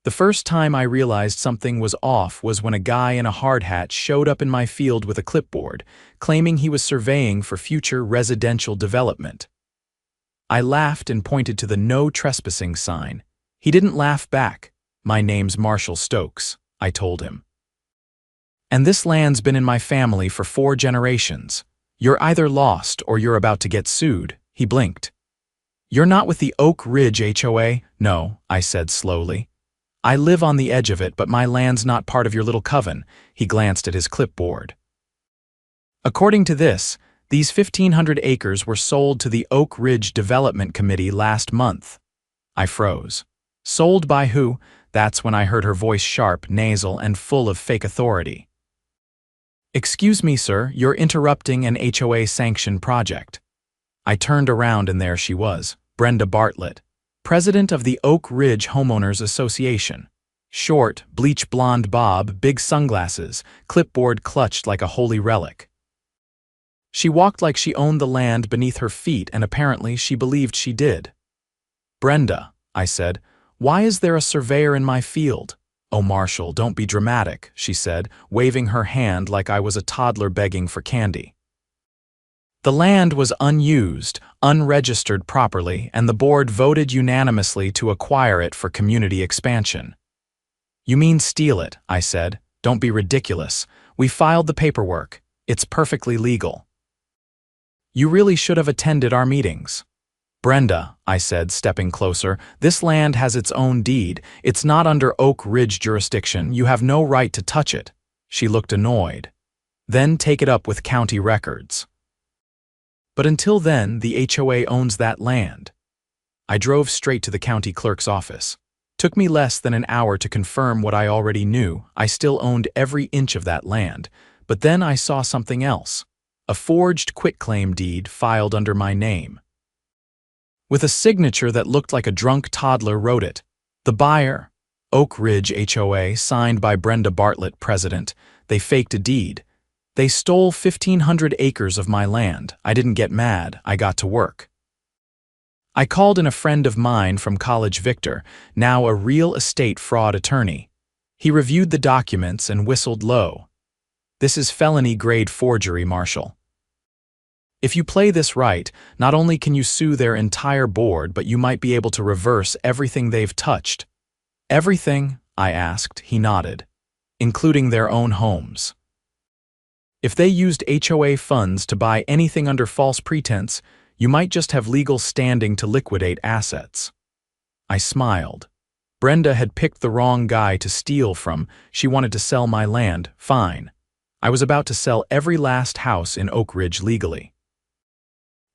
The first time I realized something was off was when a guy in a hard hat showed up in my field with a clipboard, claiming he was surveying for future residential development. I laughed and pointed to the "No Trespassing" sign. He didn't laugh back. "My name's Marshall Stokes," I told him. "And this land's been in my family for 4 generations. You're either lost or you're about to get sued." He blinked. "You're not with the Oak Ridge HOA?" "No," I said slowly. "I live on the edge of it, but my land's not part of your little coven." He glanced at his clipboard. "According to this, these 1,500 acres were sold to the Oak Ridge Development Committee last month." I froze. "Sold by who?" That's when I heard her voice, sharp, nasal, and full of fake authority. "Excuse me, sir, you're interrupting an HOA-sanctioned project." I turned around and there she was, Brenda Bartlett, president of the Oak Ridge Homeowners Association. Short, bleach-blonde bob, big sunglasses, clipboard clutched like a holy relic. She walked like she owned the land beneath her feet, and apparently she believed she did. "Brenda," I said, "why is there a surveyor in my field?" "Oh, Marshall, don't be dramatic," she said, waving her hand like I was a toddler begging for candy. "The land was unused, unregistered properly, and the board voted unanimously to acquire it for community expansion." "You mean steal it," I said. "Don't be ridiculous. We filed the paperwork. It's perfectly legal." "You really should have attended our meetings." "Brenda," I said, stepping closer, "this land has its own deed. It's not under Oak Ridge jurisdiction. You have no right to touch it." She looked annoyed. "Then take it up with county records." "But until then, the HOA owns that land." I drove straight to the county clerk's office. Took me less than an hour to confirm what I already knew. I still owned every inch of that land. But then I saw something else. A forged quitclaim deed filed under my name, with a signature that looked like a drunk toddler wrote it. The buyer, Oak Ridge HOA, signed by Brenda Bartlett, president. They faked a deed. They stole 1,500 acres of my land. I didn't get mad. I got to work. I called in a friend of mine from college, Victor, now a real estate fraud attorney. He reviewed the documents and whistled low. "This is felony-grade forgery, Marshall. If you play this right, not only can you sue their entire board, but you might be able to reverse everything they've touched." "Everything?" I asked. He nodded. "Including their own homes. If they used HOA funds to buy anything under false pretense, you might just have legal standing to liquidate assets." I smiled. Brenda had picked the wrong guy to steal from. She wanted to sell my land. Fine. I was about to sell every last house in Oak Ridge legally.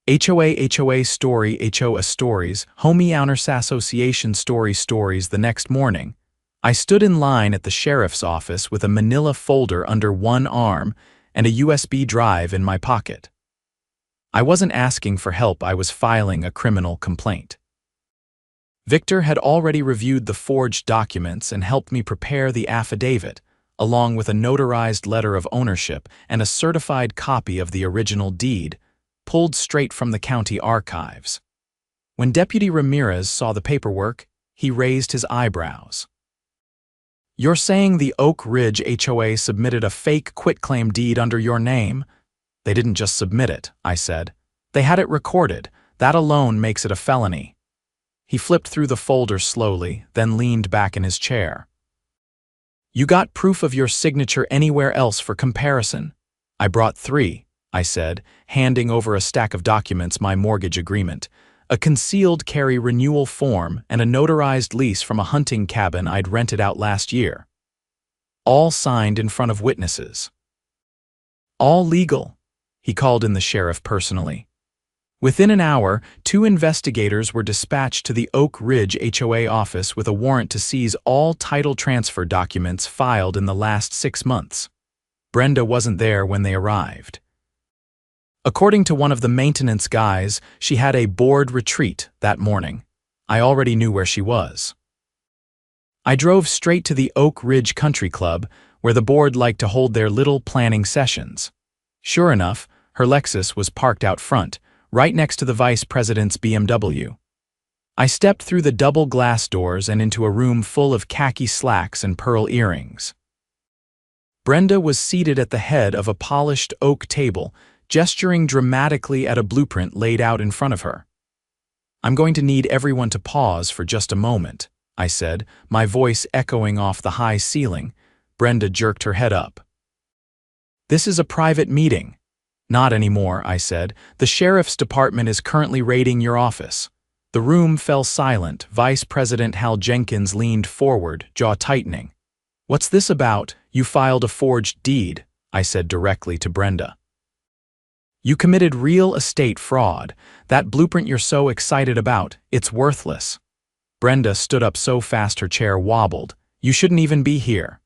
HOA story, hoastories, homeowner association stories. The next morning, I stood in line at the sheriff's office with a manila folder under one arm and a USB drive in my pocket. I wasn't asking for help, I was filing a criminal complaint. Victor had already reviewed the forged documents and helped me prepare the affidavit, along with a notarized letter of ownership and a certified copy of the original deed, pulled straight from the county archives. When Deputy Ramirez saw the paperwork, he raised his eyebrows. "You're saying the Oak Ridge HOA submitted a fake quitclaim deed under your name?" "They didn't just submit it," I said. "They had it recorded. That alone makes it a felony." He flipped through the folder slowly, then leaned back in his chair. "You got proof of your signature anywhere else for comparison?" "I brought 3, I said, handing over a stack of documents, my mortgage agreement, a concealed carry renewal form, and a notarized lease from a hunting cabin I'd rented out last year. All signed in front of witnesses. All legal." He called in the sheriff personally. Within an hour, 2 investigators were dispatched to the Oak Ridge HOA office with a warrant to seize all title transfer documents filed in the last 6 months. Brenda wasn't there when they arrived. According to one of the maintenance guys, she had a board retreat that morning. I already knew where she was. I drove straight to the Oak Ridge Country Club, where the board liked to hold their little planning sessions. Sure enough, her Lexus was parked out front, right next to the vice president's BMW. I stepped through the double glass doors and into a room full of khaki slacks and pearl earrings. Brenda was seated at the head of a polished oak table, gesturing dramatically at a blueprint laid out in front of her. "I'm going to need everyone to pause for just a moment," I said, my voice echoing off the high ceiling. Brenda jerked her head up. "This is a private meeting." "Not anymore," I said. "The sheriff's department is currently raiding your office." The room fell silent. Vice President Hal Jenkins leaned forward, jaw tightening. "What's this about? You filed a forged deed," I said directly to Brenda. "You committed real estate fraud. That blueprint you're so excited about, it's worthless." Brenda stood up so fast her chair wobbled. "You shouldn't even be here."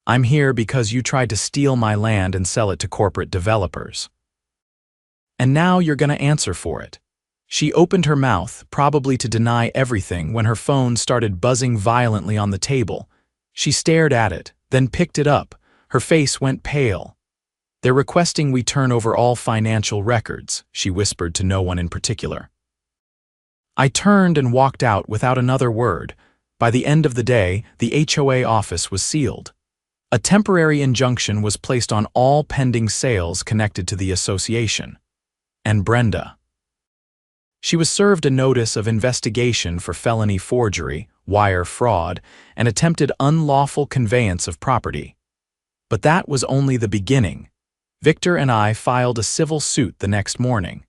"I'm here because you tried to steal my land and sell it to corporate developers. And now you're going to answer for it." She opened her mouth, probably to deny everything, when her phone started buzzing violently on the table. She stared at it, then picked it up. Her face went pale. "They're requesting we turn over all financial records," she whispered to no one in particular. I turned and walked out without another word. By the end of the day, the HOA office was sealed. A temporary injunction was placed on all pending sales connected to the association. And Brenda. She was served a notice of investigation for felony forgery, wire fraud, and attempted unlawful conveyance of property. But that was only the beginning. Victor and I filed a civil suit the next morning.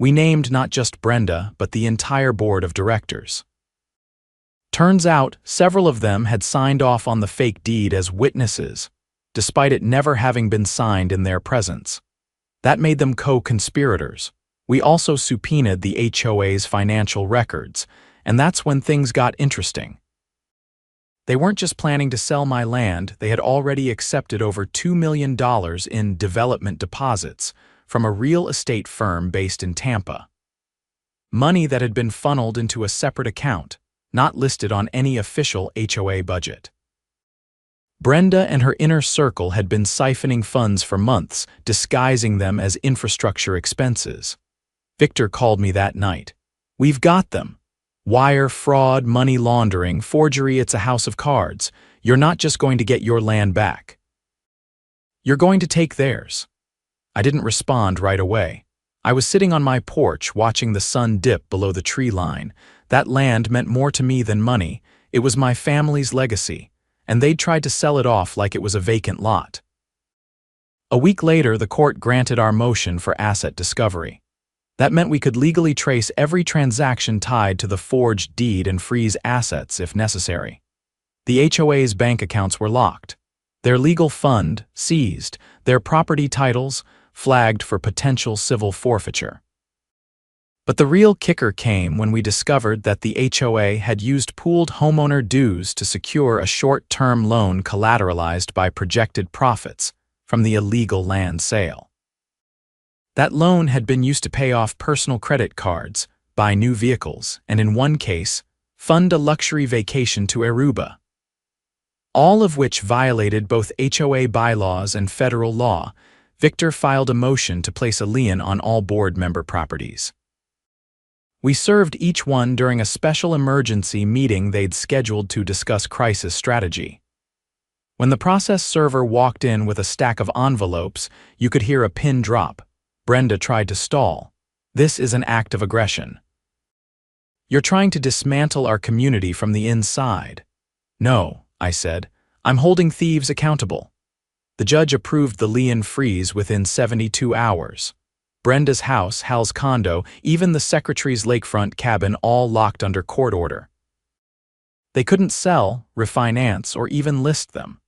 We named not just Brenda, but the entire board of directors. Turns out, several of them had signed off on the fake deed as witnesses, despite it never having been signed in their presence. That made them co-conspirators. We also subpoenaed the HOA's financial records, and that's when things got interesting. They weren't just planning to sell my land, they had already accepted over $2 million in development deposits from a real estate firm based in Tampa. Money that had been funneled into a separate account, not listed on any official HOA budget. Brenda and her inner circle had been siphoning funds for months, disguising them as infrastructure expenses. Victor called me that night. "We've got them. Wire fraud, money laundering, forgery, it's a house of cards. You're not just going to get your land back. You're going to take theirs." I didn't respond right away. I was sitting on my porch watching the sun dip below the tree line. That land meant more to me than money. It was my family's legacy, and they'd tried to sell it off like it was a vacant lot. A week later, the court granted our motion for asset discovery. That meant we could legally trace every transaction tied to the forged deed and freeze assets if necessary. The HOA's bank accounts were locked, their legal fund seized, their property titles flagged for potential civil forfeiture. But the real kicker came when we discovered that the HOA had used pooled homeowner dues to secure a short-term loan collateralized by projected profits from the illegal land sale. That loan had been used to pay off personal credit cards, buy new vehicles, and in one case, fund a luxury vacation to Aruba. All of which violated both HOA bylaws and federal law. Victor filed a motion to place a lien on all board member properties. We served each one during a special emergency meeting they'd scheduled to discuss crisis strategy. When the process server walked in with a stack of envelopes, you could hear a pin drop. Brenda tried to stall. "This is an act of aggression. You're trying to dismantle our community from the inside." "No," I said. "I'm holding thieves accountable." The judge approved the lien freeze within 72 hours. Brenda's house, Hal's condo, even the secretary's lakefront cabin all locked under court order. They couldn't sell, refinance, or even list them.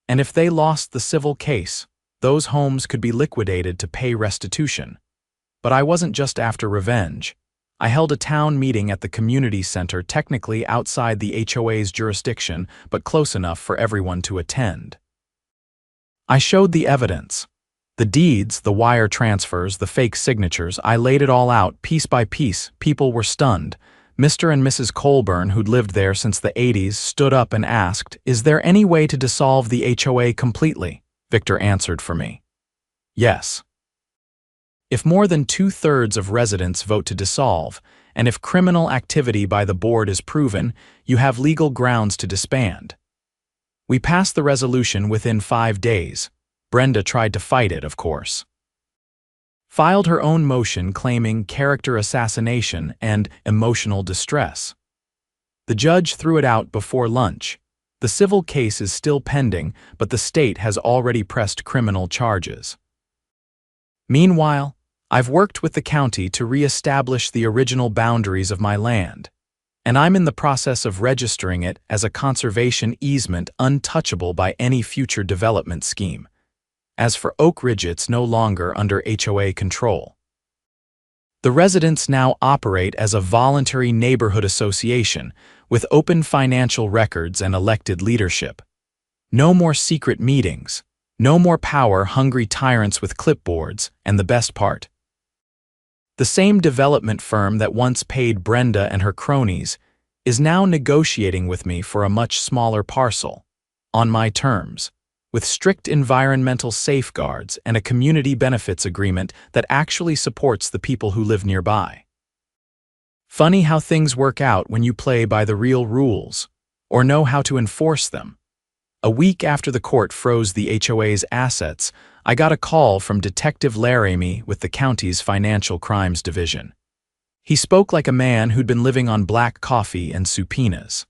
And if they lost the civil case, those homes could be liquidated to pay restitution. But I wasn't just after revenge. I held a town meeting at the community center, technically outside the HOA's jurisdiction, but close enough for everyone to attend. I showed the evidence. The deeds, the wire transfers, the fake signatures, I laid it all out, piece by piece. People were stunned. Mr. and Mrs. Colburn, who'd lived there since the 80s, stood up and asked, "Is there any way to dissolve the HOA completely?" Victor answered for me. "Yes. If more than 2/3 of residents vote to dissolve, and if criminal activity by the board is proven, you have legal grounds to disband. We passed the resolution within 5 days. Brenda tried to fight it, of course. Filed her own motion claiming character assassination and emotional distress. The judge threw it out before lunch. The civil case is still pending, but the state has already pressed criminal charges. Meanwhile, I've worked with the county to re-establish the original boundaries of my land, and I'm in the process of registering it as a conservation easement untouchable by any future development scheme. As for Oak Ridge, it's no longer under HOA control. The residents now operate as a voluntary neighborhood association with open financial records and elected leadership. No more secret meetings, no more power-hungry tyrants with clipboards, and the best part. The same development firm that once paid Brenda and her cronies is now negotiating with me for a much smaller parcel, on my terms, with strict environmental safeguards and a community benefits agreement that actually supports the people who live nearby. Funny how things work out when you play by the real rules, or know how to enforce them. A week after the court froze the HOA's assets, I got a call from Detective Laramie with the county's Financial Crimes Division. He spoke like a man who'd been living on black coffee and subpoenas.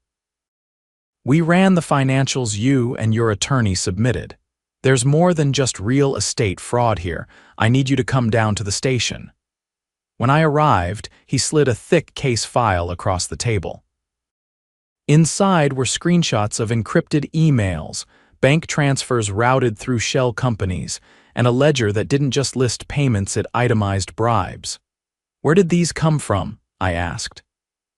"We ran the financials you and your attorney submitted. There's more than just real estate fraud here. I need you to come down to the station." When I arrived, he slid a thick case file across the table. Inside were screenshots of encrypted emails, bank transfers routed through shell companies, and a ledger that didn't just list payments, it itemized bribes. "Where did these come from?" I asked.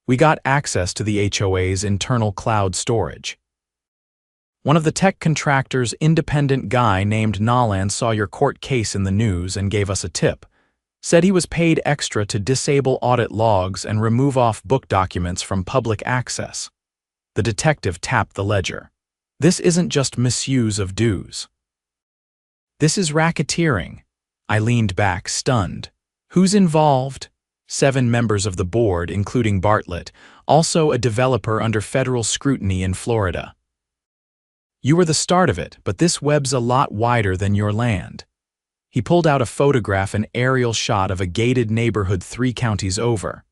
"We got access to the HOA's internal cloud storage. One of the tech contractor's independent guy named Nolan saw your court case in the news and gave us a tip. Said he was paid extra to disable audit logs and remove off-book documents from public access." The detective tapped the ledger. "This isn't just misuse of dues. This is racketeering." I leaned back, stunned. "Who's involved?" 7 members of the board, including Bartlett, also a developer under federal scrutiny in Florida. "You were the start of it, but this web's a lot wider than your land." He pulled out a photograph, an aerial shot of a gated neighborhood 3 counties over.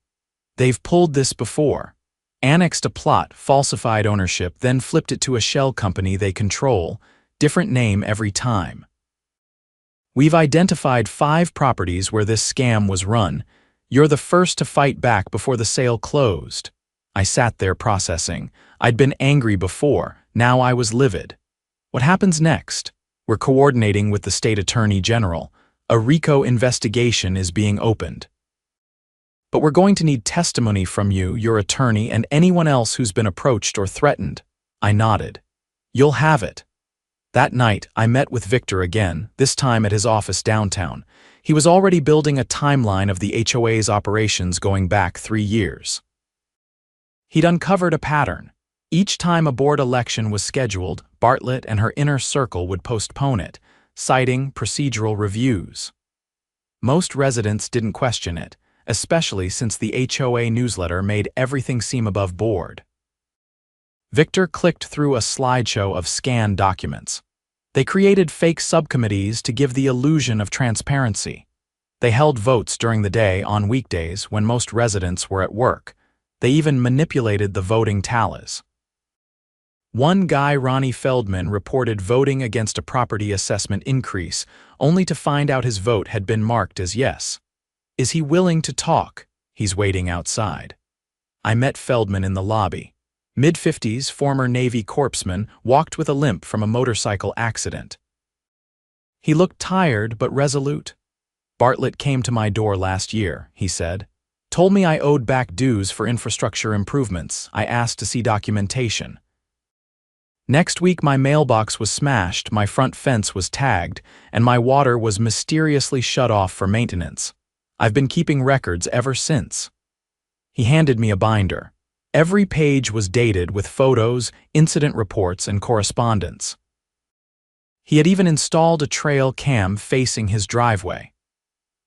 "They've pulled this before. Annexed a plot, falsified ownership, then flipped it to a shell company they control, different name every time. We've identified 5 properties where this scam was run. You're the first to fight back before the sale closed." I sat there processing. I'd been angry before, now I was livid. "What happens next?" "We're coordinating with the state attorney general. A RICO investigation is being opened. But we're going to need testimony from you, your attorney, and anyone else who's been approached or threatened." I nodded. "You'll have it." That night, I met with Victor again, this time at his office downtown. He was already building a timeline of the HOA's operations going back 3 years. He'd uncovered a pattern. Each time a board election was scheduled, Bartlett and her inner circle would postpone it, citing procedural reviews. Most residents didn't question it, especially since the HOA newsletter made everything seem above board. Victor clicked through a slideshow of scanned documents. They created fake subcommittees to give the illusion of transparency. They held votes during the day on weekdays when most residents were at work. They even manipulated the voting tallies. One guy, Ronnie Feldman, reported voting against a property assessment increase, only to find out his vote had been marked as yes. "Is he willing to talk?" "He's waiting outside." I met Feldman in the lobby. Mid-50s, former Navy corpsman, walked with a limp from a motorcycle accident. He looked tired but resolute. "Bartlett came to my door last year," he said. "Told me I owed back dues for infrastructure improvements. I asked to see documentation. Next week my mailbox was smashed, my front fence was tagged, and my water was mysteriously shut off for maintenance. I've been keeping records ever since." He handed me a binder. Every page was dated with photos, incident reports, and correspondence. He had even installed a trail cam facing his driveway.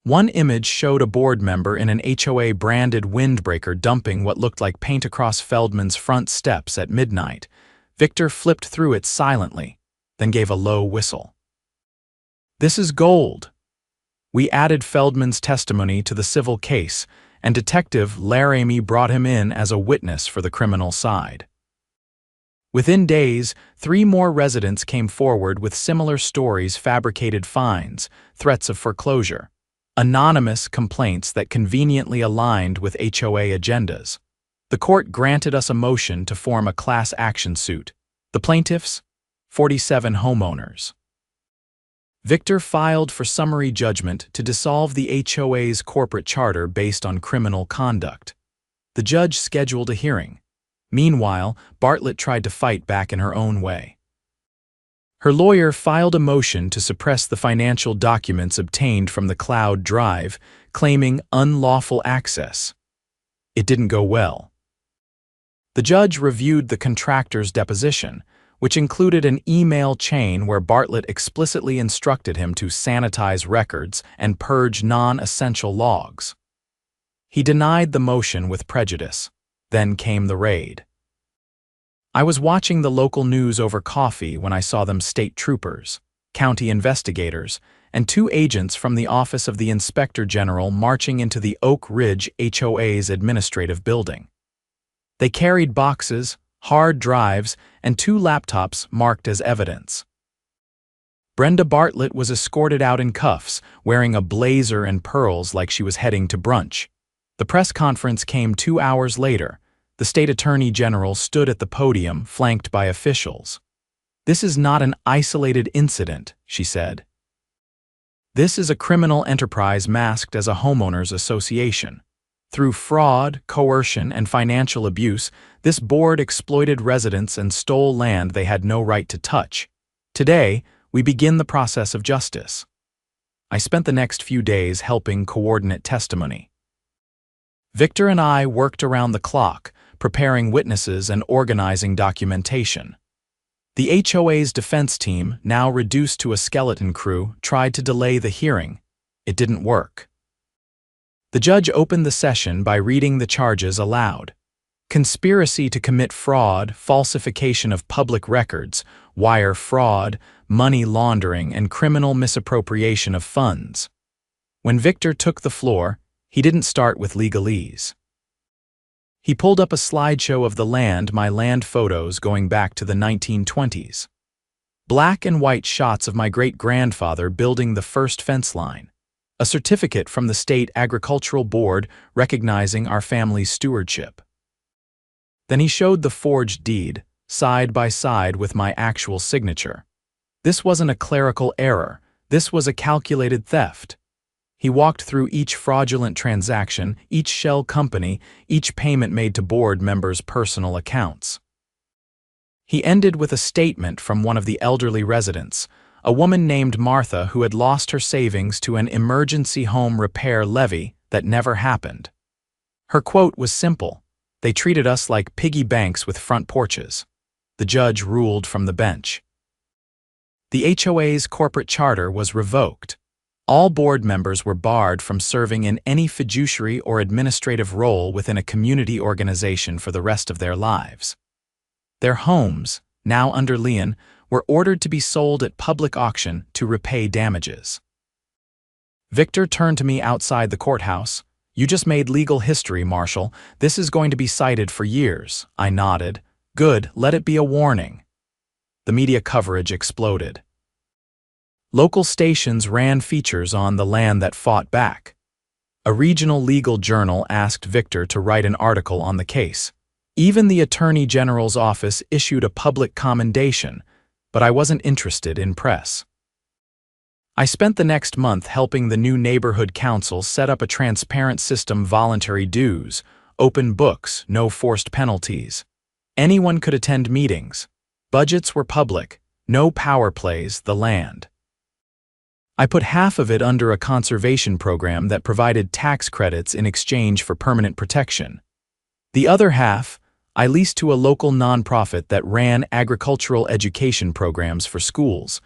One image showed a board member in an HOA-branded windbreaker dumping what looked like paint across Feldman's front steps at midnight. Victor flipped through it silently, then gave a low whistle. "This is gold." We added Feldman's testimony to the civil case, and Detective Laramie brought him in as a witness for the criminal side. Within days, 3 more residents came forward with similar stories: fabricated fines, threats of foreclosure, anonymous complaints that conveniently aligned with HOA agendas. The court granted us a motion to form a class action suit. The plaintiffs? 47 homeowners. Victor filed for summary judgment to dissolve the HOA's corporate charter based on criminal conduct. The judge scheduled a hearing. Meanwhile, Bartlett tried to fight back in her own way. Her lawyer filed a motion to suppress the financial documents obtained from the cloud drive, claiming unlawful access. It didn't go well. The judge reviewed the contractor's deposition, which included an email chain where Bartlett explicitly instructed him to sanitize records and purge non-essential logs. He denied the motion with prejudice. Then came the raid. I was watching the local news over coffee when I saw them: state troopers, county investigators, and 2 agents from the Office of the Inspector General marching into the Oak Ridge HOA's administrative building. They carried boxes, hard drives, and 2 laptops marked as evidence. Brenda Bartlett was escorted out in cuffs, wearing a blazer and pearls like she was heading to brunch. The press conference came 2 hours later. The state attorney general stood at the podium, flanked by officials. "This is not an isolated incident," she said. "This is a criminal enterprise masked as a homeowners association. Through fraud, coercion, and financial abuse, this board exploited residents and stole land they had no right to touch. Today, we begin the process of justice." I spent the next few days helping coordinate testimony. Victor and I worked around the clock, preparing witnesses and organizing documentation. The HOA's defense team, now reduced to a skeleton crew, tried to delay the hearing. It didn't work. The judge opened the session by reading the charges aloud: conspiracy to commit fraud, falsification of public records, wire fraud, money laundering, and criminal misappropriation of funds. When Victor took the floor, he didn't start with legalese. He pulled up a slideshow of the land, my land photos going back to the 1920s. Black and white shots of my great-grandfather building the first fence line. A certificate from the State Agricultural Board recognizing our family's stewardship. Then he showed the forged deed, side by side with my actual signature. This wasn't a clerical error. This was a calculated theft. He walked through each fraudulent transaction, each shell company, each payment made to board members' personal accounts. He ended with a statement from one of the elderly residents, a woman named Martha who had lost her savings to an emergency home repair levy that never happened. Her quote was simple: "They treated us like piggy banks with front porches." The judge ruled from the bench. The HOA's corporate charter was revoked. All board members were barred from serving in any fiduciary or administrative role within a community organization for the rest of their lives. Their homes, now under lien, were ordered to be sold at public auction to repay damages. Victor turned to me outside the courthouse. "You just made legal history, Marshal. This is going to be cited for years." I nodded. "Good, let it be a warning." The media coverage exploded. Local stations ran features on the land that fought back. A regional legal journal asked Victor to write an article on the case. Even the Attorney General's office issued a public commendation, but I wasn't interested in press. I spent the next month helping the new neighborhood council set up a transparent system: voluntary dues, open books, no forced penalties. Anyone could attend meetings. Budgets were public, no power plays, the land. I put half of it under a conservation program that provided tax credits in exchange for permanent protection. The other half, I leased to a local nonprofit that ran agricultural education programs for schools.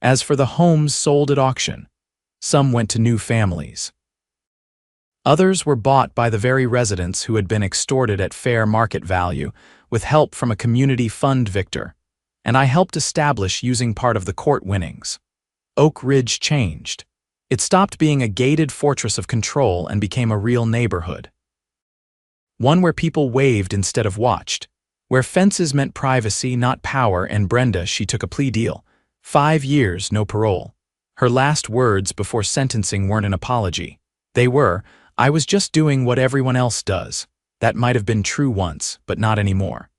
As for the homes sold at auction, some went to new families. Others were bought by the very residents who had been extorted at fair market value, with help from a community fund victor, and I helped establish using part of the court winnings. Oak Ridge changed. It stopped being a gated fortress of control and became a real neighborhood. One where people waved instead of watched, where fences meant privacy, not power, and Brenda, she took a plea deal. 5 years, no parole. Her last words before sentencing weren't an apology. They were, "I was just doing what everyone else does." That might have been true once, but not anymore.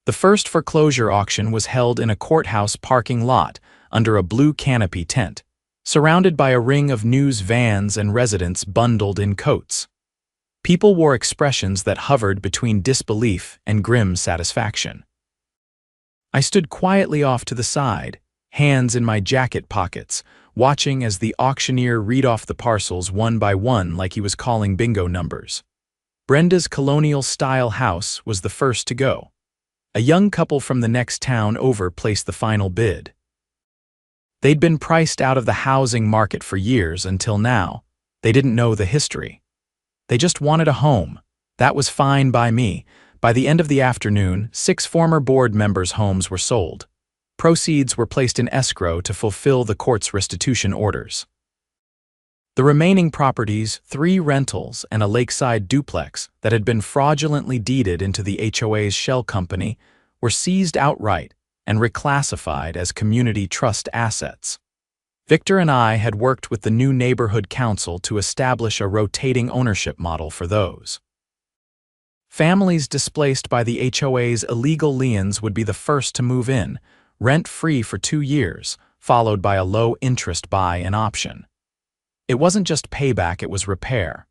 The first foreclosure auction was held in a courthouse parking lot under a blue canopy tent, surrounded by a ring of news vans and residents bundled in coats. People wore expressions that hovered between disbelief and grim satisfaction. I stood quietly off to the side, hands in my jacket pockets, watching as the auctioneer read off the parcels one by one like he was calling bingo numbers. Brenda's colonial-style house was the first to go. A young couple from the next town over placed the final bid. They'd been priced out of the housing market for years until now. They didn't know the history. They just wanted a home. That was fine by me. By the end of the afternoon, 6 former board members' homes were sold. Proceeds were placed in escrow to fulfill the court's restitution orders. The remaining properties, 3 rentals and a lakeside duplex that had been fraudulently deeded into the HOA's shell company, were seized outright and reclassified as community trust assets. Victor and I had worked with the new neighborhood council to establish a rotating ownership model for those. Families displaced by the HOA's illegal liens would be the first to move in, rent-free for 2 years, followed by a low-interest buy-in option. It wasn't just payback, it was repair.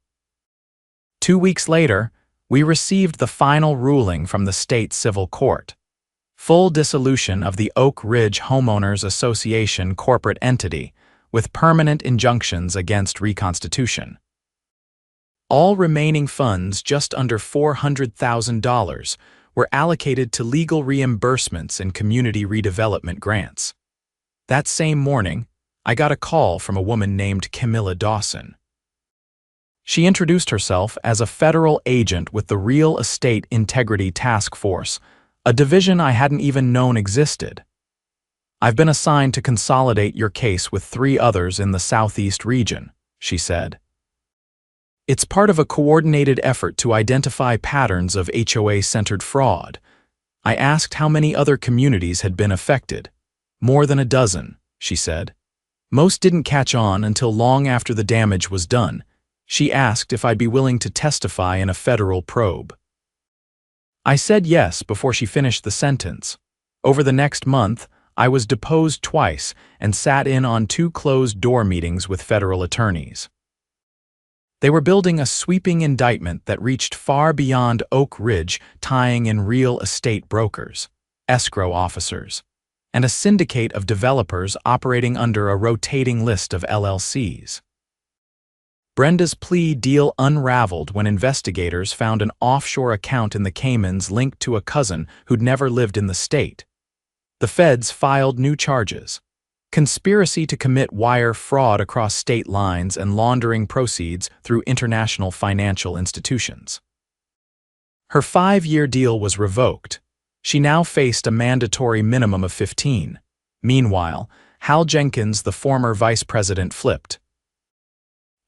2 weeks later, we received the final ruling from the state civil court. Full dissolution of the Oak Ridge Homeowners Association corporate entity, with permanent injunctions against reconstitution. All remaining funds, just under $400,000, were allocated to legal reimbursements and community redevelopment grants. That same morning, I got a call from a woman named Camilla Dawson. She introduced herself as a federal agent with the Real Estate Integrity Task Force, a division I hadn't even known existed. "I've been assigned to consolidate your case with 3 others in the Southeast region," she said. "It's part of a coordinated effort to identify patterns of HOA-centered fraud." I asked how many other communities had been affected. "More than a dozen," she said. "Most didn't catch on until long after the damage was done." She asked if I'd be willing to testify in a federal probe. I said yes before she finished the sentence. Over the next month, I was deposed twice and sat in on 2 closed-door meetings with federal attorneys. They were building a sweeping indictment that reached far beyond Oak Ridge, tying in real estate brokers, escrow officers, and a syndicate of developers operating under a rotating list of LLCs. Brenda's plea deal unraveled when investigators found an offshore account in the Caymans linked to a cousin who'd never lived in the state. The feds filed new charges: conspiracy to commit wire fraud across state lines and laundering proceeds through international financial institutions. Her 5-year deal was revoked. She now faced a mandatory minimum of 15. Meanwhile, Hal Jenkins, the former vice president, flipped.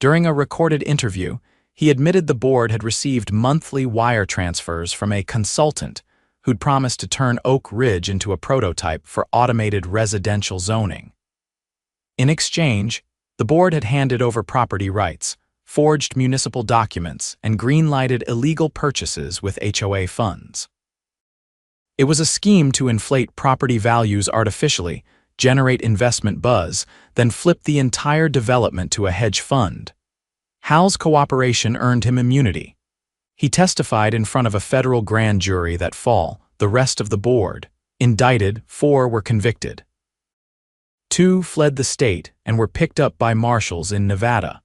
During a recorded interview, he admitted the board had received monthly wire transfers from a consultant who'd promised to turn Oak Ridge into a prototype for automated residential zoning. In exchange, the board had handed over property rights, forged municipal documents, and green-lighted illegal purchases with HOA funds. It was a scheme to inflate property values artificially, generate investment buzz, then flip the entire development to a hedge fund. Hal's cooperation earned him immunity. He testified in front of a federal grand jury that fall. The rest of the board, indicted, 4 were convicted. 2 fled the state and were picked up by marshals in Nevada.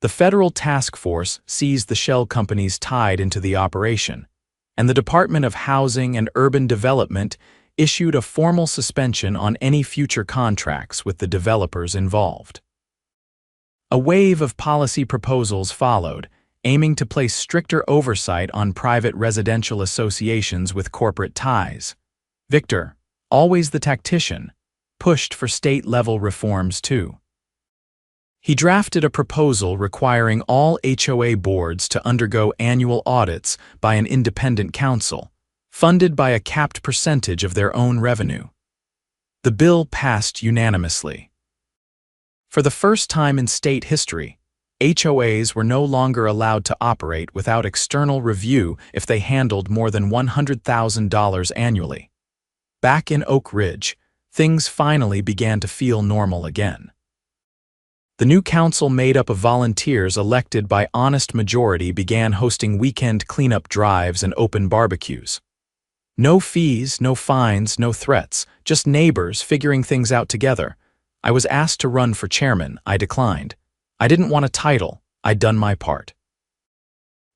The federal task force seized the shell companies tied into the operation, and the Department of Housing and Urban Development issued a formal suspension on any future contracts with the developers involved. A wave of policy proposals followed, aiming to place stricter oversight on private residential associations with corporate ties. Victor, always the tactician, pushed for state-level reforms too. He drafted a proposal requiring all HOA boards to undergo annual audits by an independent council, funded by a capped percentage of their own revenue. The bill passed unanimously. For the first time in state history, HOAs were no longer allowed to operate without external review if they handled more than $100,000 annually. Back in Oak Ridge, things finally began to feel normal again. The new council, made up of volunteers elected by honest majority, began hosting weekend cleanup drives and open barbecues. No fees, no fines, no threats, just neighbors figuring things out together. I was asked to run for chairman. I declined. I didn't want a title. I'd done my part.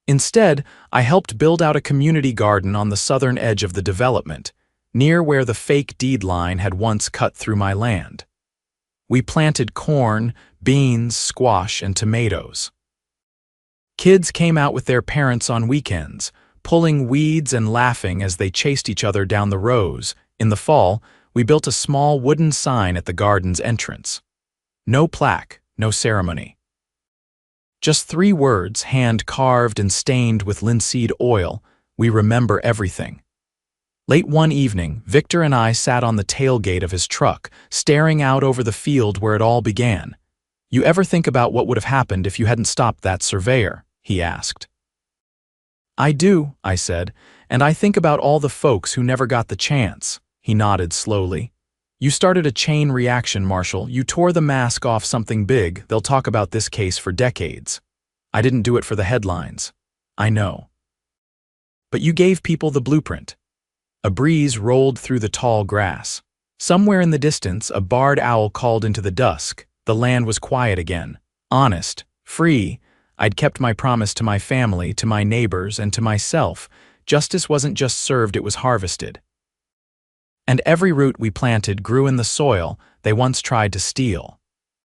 Instead, I helped build out a community garden on the southern edge of the development, near where the fake deed line had once cut through my land. We planted corn, beans, squash, and tomatoes. Kids came out with their parents on weekends, pulling weeds and laughing as they chased each other down the rows. In the fall, we built a small wooden sign at the garden's entrance. No plaque, no ceremony. Just 3 words, hand-carved and stained with linseed oil: we remember everything. Late one evening, Victor and I sat on the tailgate of his truck, staring out over the field where it all began. "You ever think about what would have happened if you hadn't stopped that surveyor?" he asked. "I do," I said, "and I think about all the folks who never got the chance." He nodded slowly. "You started a chain reaction, Marshall. You tore the mask off something big. They'll talk about this case for decades. I didn't do it for the headlines. I know. But you gave people the blueprint." A breeze rolled through the tall grass. Somewhere in the distance, a barred owl called into the dusk. The land was quiet again. Honest, free. I'd kept my promise to my family, to my neighbors, and to myself. Justice wasn't just served, it was harvested. And every root we planted grew in the soil they once tried to steal.